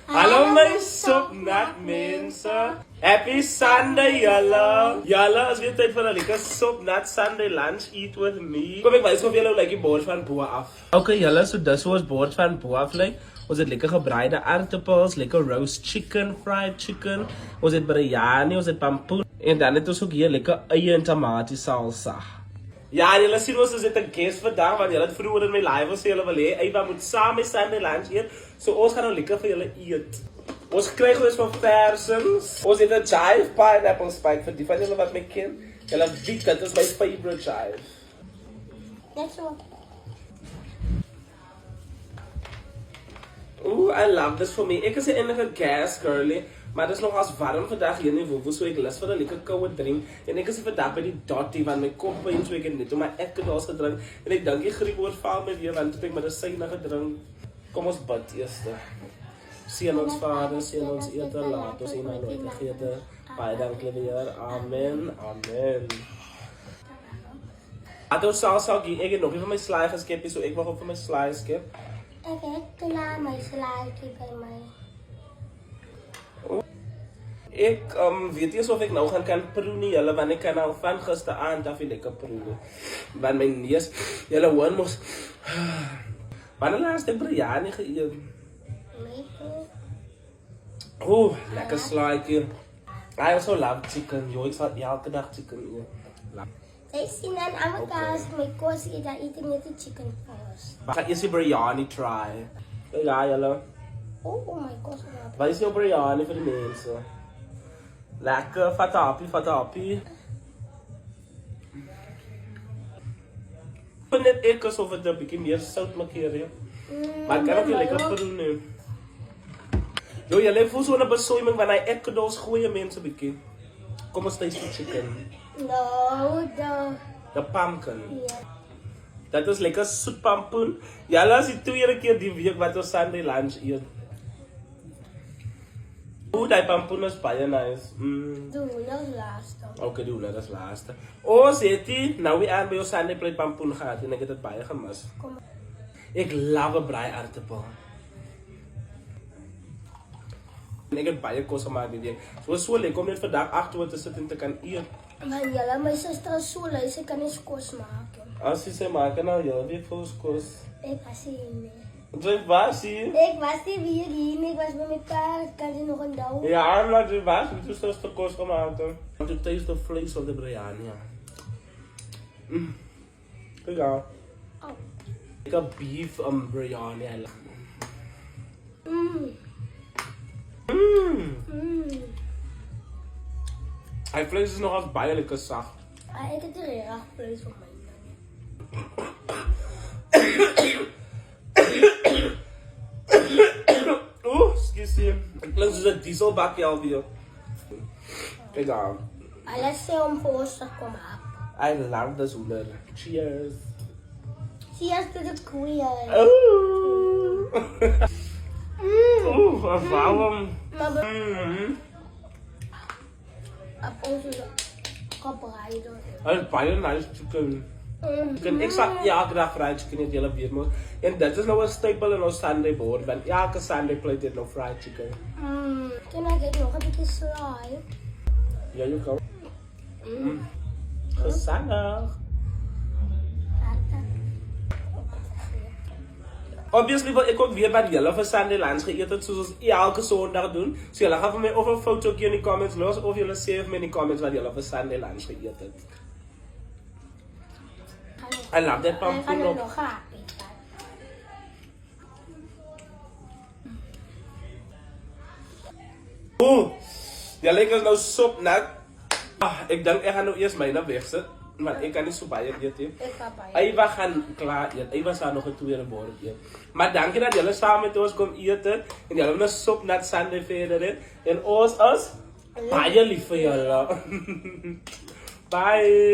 Hallo my sopnat mense. Happy Sunday julle. Julle is weer tyd vir 'n lekker sopnat Sunday lunch eat with me. Kom ek wys of julle like die bord van bo af. Okay julle, so dis hoe ons bord van bo af lyk. Ons het lekker gebraaide aardappels, lekker roast chicken, fried chicken. Ons het biryani, ons het pampoen en dan het ons ook hier lekker eie en tamatie salsa. Ja, julle sien ons het 'n guest vandag want julle het vroeër in my live gesê julle wil hê Eva moet saam met Sunday lunch eet. So ons gaan nou lekker vir julle eet. Ons kry gewoon van versins. Ons het 'n chive pineapple spike vir die van julle wat my ken. Julle weet dit is my favorite chive. That's all. Ooh, I love this for me. Ek is 'n enige gas girlie. Maar dit is nog as warm vandag hier in die Woewel, so ek lus vir 'n lekker koue drink. En ek is vandag by die Dottie want my kop pyn, so ek het net om my ekkedals gedrink. En ek dink die griep oorval my weer want ek het medisyne gedrink. Kom ons bid eers. Seën ons Vader, seën ons ete, laat ons nie nooit vergeet. Baie dankie weer. Amen. Amen. Ato salsa gee ek het nog nie van my slaai geskep nie, so ek wag op vir my slaai skep. Ek het klaar my slaaitjie by my. Ek weet nie of ek nou gaan kan proe nie, julle, want ek kan al van gisteraand af lekker proe. Want my neus, julle hoor mos. Wanneer laas ek biryani geëet? Oeh, lekker slaaitjie. I also love chicken. Yo, ek sal elke dag chicken eet. Sy sien dan avocado my kos eet, dan eet ek net die chicken first. Maar ga eers die biryani try. Ja, julle. Oh my god. Wat is jou biryani vir die mense? Lekker, vat 'n happie. Net ek asof dit 'n bietjie meer sout maak hier. Maar kan ook nie lekker proe nie. Jo, jy voel so 'n besoeming wanneer hy ekkedals gooi mense bietjie. Kom ons taste die chicken. No, The pumpkin. ja. Dat is lekker soet pampoen. Julle is die tweede keer die week wat ons Sunday lunch eet. Oeh, die pampoen is baie nice. Doe, dat is laaste. Okay, doe, dat is laaste. Ons het die, nou weer aan by ons Sunday plate pampoen gehad en ek het dit baie gemis. Kom. Ek love 'n braai aardappel. En ek het baie kos gemaak die week. So lekker om net vandag 8 uur te sit en te kan eet. Maar julle, my suster is so lui, sy kan nie kos maak. As jy sê maak nou jy weet vir ons kos. Ek was hier nie. Jy was hier? Ek was nie weer hier, ek was by my pa, kan jy nog onthou? Ja, maar jy was, met jou suster kos gemaak. Want you taste the flavors of the biryani. Kijk aan. Oh. Lekker beef biryani. I love. Hy vlees is nog as baie lekker sag. Ek het er reg vlees vir my. Oeh, excuse me. Ek klink soos 'n dieselbakkie alweer. Kijk aan. Alles sê om vir ons te kom hap. I love this hoender. Cheers. Cheers to the queen. Oeh. Oeh, wat warm. Maar op ons gebraaide. Dit is baie nice chicken. Ek sal elke dag fried chicken eet, julle weet mos. En dit is nou 'n staple in ons Sunday board, want elke Sunday plate het nou fried chicken. Kan ek nog 'n bietjie slaai? Ja, jy kan. Gezellig. Obviously wil ek ook weet wat julle vir Sunday lunch geëet het, soos ons elke Sondag doen. So julle gaan vir my of 'n fotootjie in die comments los, of julle sê vir my in die comments wat julle vir Sunday lunch geëet het. I love that pumpkin. Ek gaan nog happy. Oeh, julle is nou sopnat. Ek dink ek gaan nou eers myne wegsit, want ek kan nie so baie eet nie. Ek gaan baie. Eva gaan klaar eet. Eva sal nog 'n tweede bord eet. Maar dankie dat julle saam met ons kom eet het en julle nou sopnat Sunday verder het en ons is baie lief vir julle. Bye.